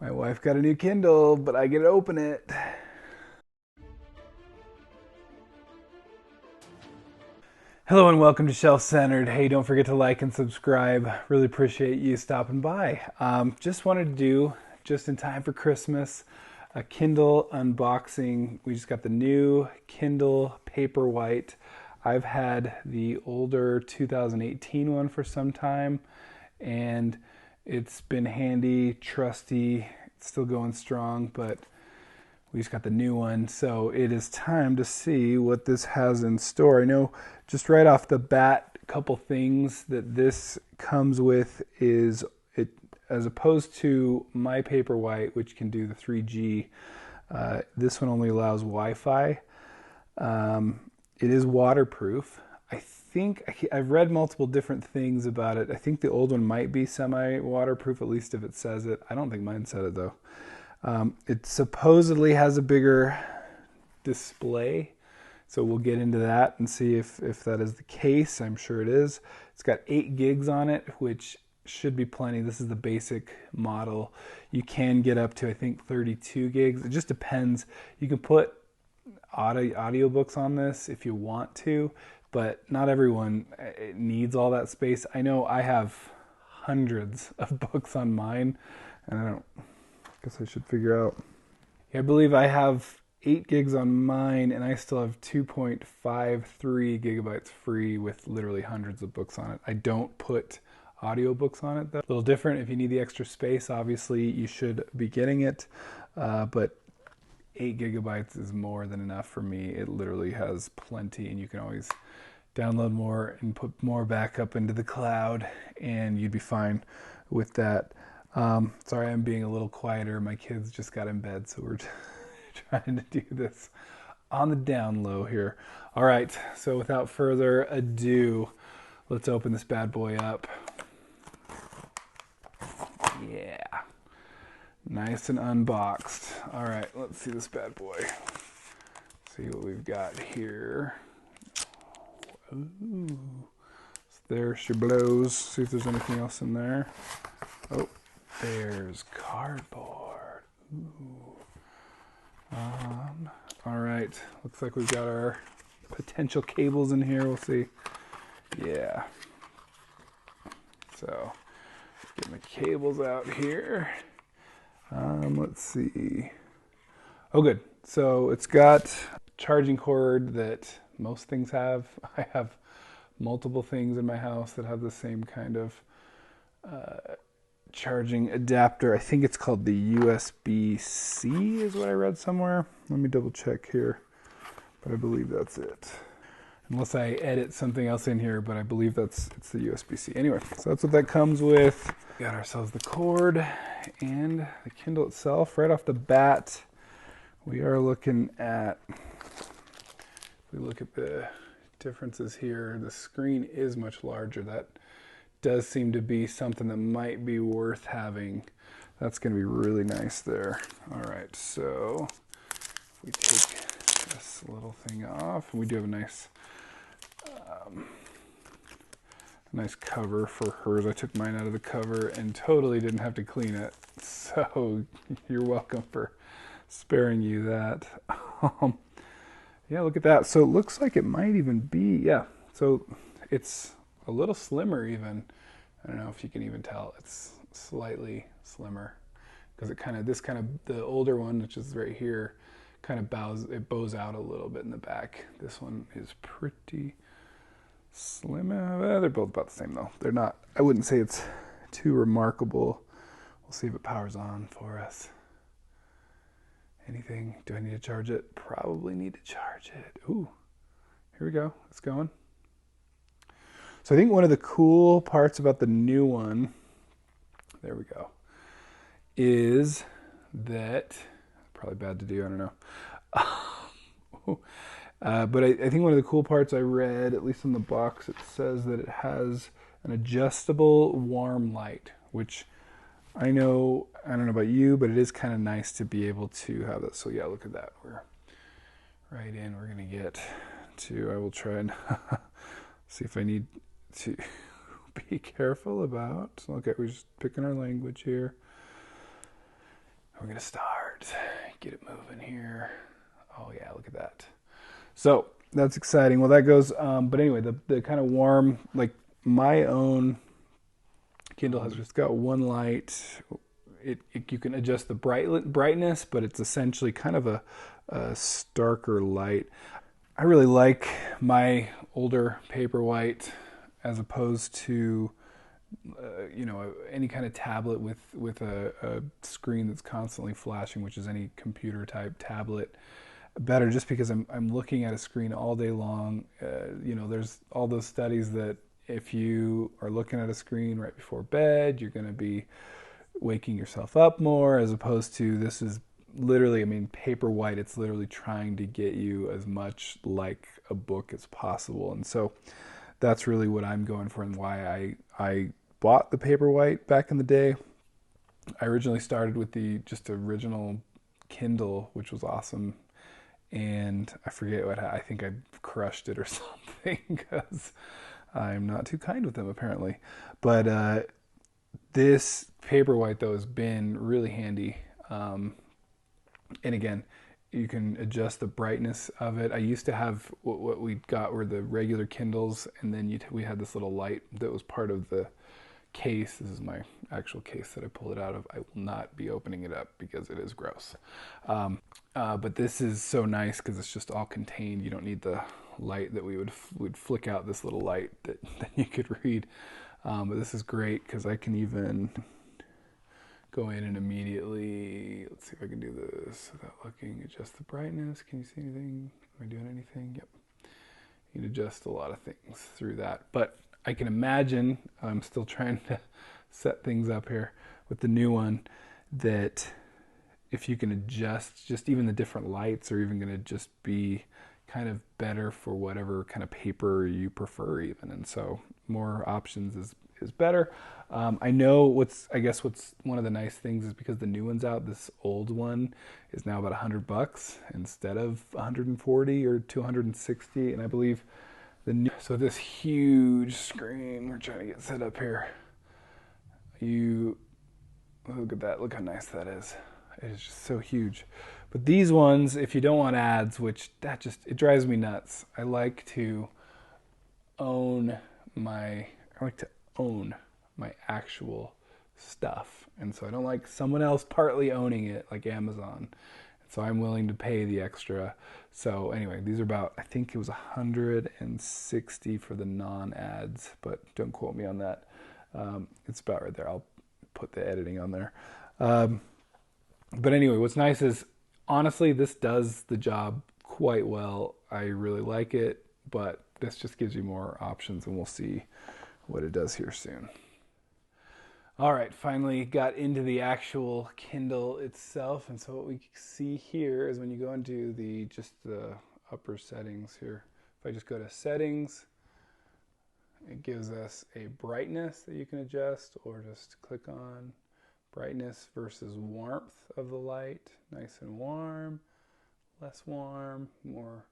My wife got a new Kindle, but I get to open it. Hello and welcome to Shelf Centered. Hey, don't forget to like and subscribe. Really appreciate you stopping by. Just wanted to do, just in time for Christmas, a Kindle unboxing. We just got the new Kindle Paperwhite. I've had the older 2018 one for some time, and it's been handy, trusty, it's still going strong, but we just got the new one, so it is time to see what this has in store. I know just right off the bat, a couple things that this comes with is it, as opposed to my Paperwhite, which can do the 3G, this one only allows Wi-Fi. It is waterproof. I've read multiple different things about it. I think the old one might be semi-waterproof, at least if it says it. I don't think mine said it though. It supposedly has a bigger display, so we'll get into that and see if that is the case. I'm sure it is. It's got 8 gigs on it, which should be plenty. This is the basic model. You can get up to, I think, 32 gigs. It just depends. You can put audiobooks on this if you want to, but not everyone needs all that space. I know I have hundreds of books on mine, and I guess I should figure out. I believe I have 8 gigs on mine, and I still have 2.53 gigabytes free with literally hundreds of books on it. I don't put audiobooks on it though. A little different. If you need the extra space, obviously you should be getting it, but 8 gigabytes is more than enough for me. It literally has plenty, and you can always download more and put more back up into the cloud, and you'd be fine with that. Sorry, I'm being a little quieter. My kids just got in bed, so we're trying to do this on the down low here. All right, so without further ado, let's open this bad boy up. Yeah. Nice and unboxed. All right, let's see this bad boy. See what we've got here. Ooh. There she blows. See if there's anything else in there. Oh, there's cardboard. Ooh. All right, looks like we've got our potential cables in here. We'll see. Yeah. So, get my cables out here. Let's see. Oh, good. So it's got charging cord that most things have. I have multiple things in my house that have the same kind of charging adapter. I think it's called the USB-C is what I read somewhere. Let me double check here, but I believe that's it. Unless I edit something else in here, but I believe it's the USB-C. Anyway, so that's what that comes with. Got ourselves the cord and the Kindle itself. Right off the bat, we are looking at, if we look at the differences here, the screen is much larger. That does seem to be something that might be worth having. That's going to be really nice there. All right, so if we take this little thing off, we do have a nice cover for hers. I took mine out of the cover and totally didn't have to clean it, so you're welcome for sparing you that. Yeah, look at that. So it looks like it might even be, yeah, so it's a little slimmer even. I don't know if you can even tell. It's slightly slimmer because the older one, which is right here, kind of bows out a little bit in the back. This one is pretty slim. They're both about the same though. They're not, I wouldn't say it's too remarkable. We'll see if it powers on for us. Anything? Do I need to charge it? Probably need to charge it. Ooh, here we go. It's going. So I think one of the cool parts about the new one, there we go, is that, probably bad to do, I don't know. But I think one of the cool parts I read, at least in the box, it says that it has an adjustable warm light, which I don't know about you, but it is kind of nice to be able to have that. So yeah, look at that. We're right in. We're going to get to, I will try and see if I need to be careful about. Okay, we're just picking our language here. we're gonna start. Get it moving here. Oh yeah, look at that. So that's exciting. Well, that goes. But anyway, the kind of warm, like my own Kindle has just got one light. You can adjust the brightness, but it's essentially kind of a starker light. I really like my older Paperwhite as opposed to any kind of tablet with a screen that's constantly flashing, which is any computer type tablet. Better just because I'm looking at a screen all day long. There's all those studies that if you are looking at a screen right before bed, you're going to be waking yourself up more, as opposed to this is literally, Paperwhite, it's literally trying to get you as much like a book as possible. And so that's really what I'm going for and why I bought the Paperwhite back in the day. I originally started with the just original Kindle, which was awesome. And I forget I think I crushed it or something because I'm not too kind with them apparently. But this Paperwhite though has been really handy. And again, you can adjust the brightness of it. I used to have what we got were the regular Kindles, and then we had this little light that was part of the case. This is my actual case that I pulled it out of. I will not be opening it up because it is gross. But this is so nice because it's just all contained. You don't need the light that we'd flick out this little light that you could read. But this is great because I can even go in and immediately, let's see if I can do this without looking, adjust the brightness. Can you see anything? Am I doing anything? Yep. You can adjust a lot of things through that. But I can imagine, I'm still trying to set things up here with the new one, that if you can adjust just even the different lights are even going to just be kind of better for whatever kind of paper you prefer even. And so more options is better. I know what's one of the nice things is because the new one's out, this old one is now about $100 instead of 140 or 260. And I believe so this huge screen we're trying to get set up here. You look at that, look how nice that is. It is just so huge. But these ones, if you don't want ads, which it drives me nuts. I like to own my actual stuff. And so I don't like someone else partly owning it like Amazon. So I'm willing to pay the extra. So anyway, these are about, I think it was 160 for the non-ads, but don't quote me on that. It's about right there. I'll put the editing on there. But anyway, what's nice is, honestly, this does the job quite well. I really like it, but this just gives you more options, and we'll see what it does here soon. All right, finally got into the actual Kindle itself, and so what we see here is when you go into the upper settings here. If I just go to settings, it gives us a brightness that you can adjust, or just click on brightness versus warmth of the light. Nice and warm, less warm, more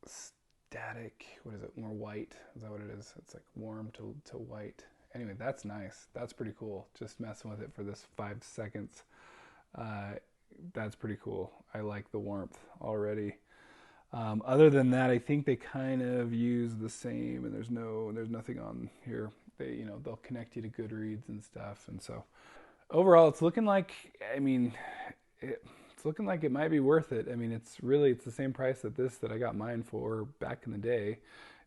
static. What is it? More white. Is that what it is? It's like warm to white. Anyway, that's nice. That's pretty cool. Just messing with it for this 5 seconds. That's pretty cool. I like the warmth already. Other than that, I think they kind of use the same, and there's nothing on here. They'll connect you to Goodreads and stuff. And so overall, it's looking like, it's looking like it might be worth it. It's the same price that I got mine for back in the day,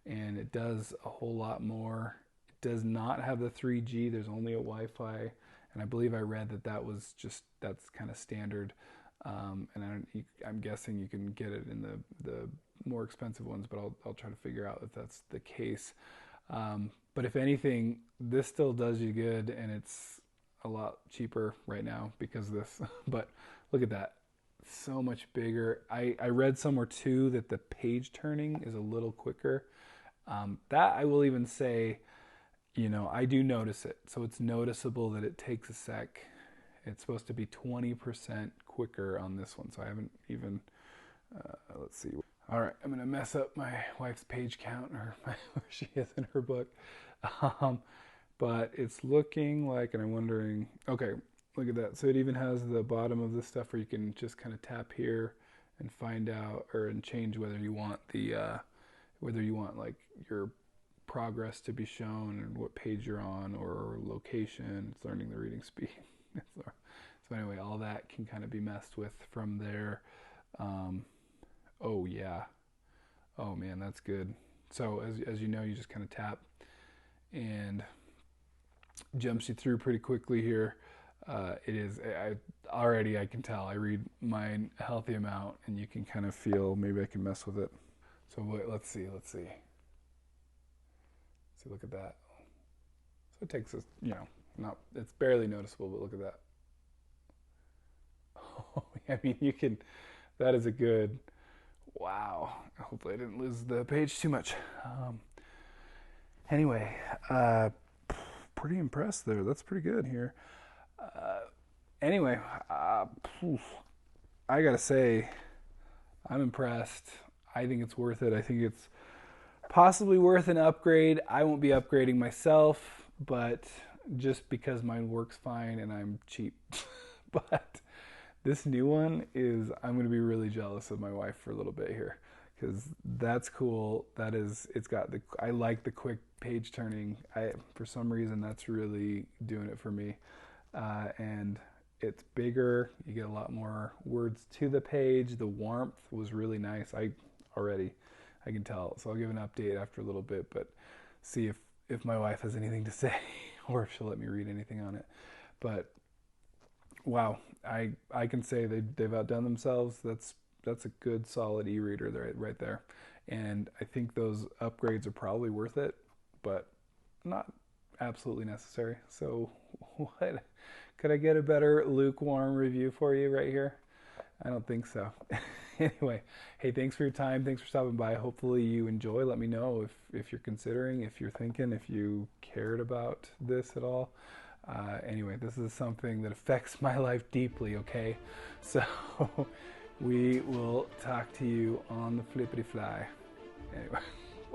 and it does a whole lot more. It does not have the 3G. There's only a Wi-Fi, and I believe I read that's kind of standard. And I'm guessing you can get it in the more expensive ones, but I'll try to figure out if that's the case. But if anything, this still does you good, and it's a lot cheaper right now because of this. But look at that. So much bigger. I read somewhere too that the page turning is a little quicker. That I will even say, I do notice it. So it's noticeable that it takes a sec. It's supposed to be 20% quicker on this one. So I haven't even, let's see. All right, I'm going to mess up my wife's page count, or where she is in her book. But it's looking like, and I'm wondering, okay, Look at that. So it even has the bottom of this stuff where you can just kind of tap here and find out and change whether you want like your progress to be shown and what page you're on or location. It's learning the reading speed. So anyway, all that can kind of be messed with from there. Oh yeah. Oh man, that's good. So as you know, you just kind of tap and jumps you through pretty quickly here. It is, I can tell I read mine a healthy amount, and you can kind of feel, maybe I can mess with it. So let's see. See, look at that. So it takes us, it's barely noticeable, but look at that. Oh, I mean, that is a good, wow. Hopefully I didn't lose the page too much. Anyway, pretty impressed there. That's pretty good here. Anyway, I gotta say, I'm impressed. I think it's worth it. I think it's possibly worth an upgrade. I won't be upgrading myself, but just because mine works fine and I'm cheap. But this new one I'm going to be really jealous of my wife for a little bit here, because that's cool. I like the quick page turning. For some reason, that's really doing it for me. And it's bigger. You get a lot more words to the page. The warmth was really nice. I can tell. So I'll give an update after a little bit, but see if my wife has anything to say or if she'll let me read anything on it. But wow, I can say they've outdone themselves. That's a good solid e-reader right there. And I think those upgrades are probably worth it, but not absolutely necessary. So what? Could I get a better lukewarm review for you right here? I don't think so. Anyway, hey, thanks for your time. Thanks for stopping by. Hopefully you enjoy. Let me know if you're considering, if you're thinking, if you cared about this at all. Anyway, this is something that affects my life deeply, okay? So we will talk to you on the flippity fly. Anyway,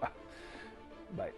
wow. Bye.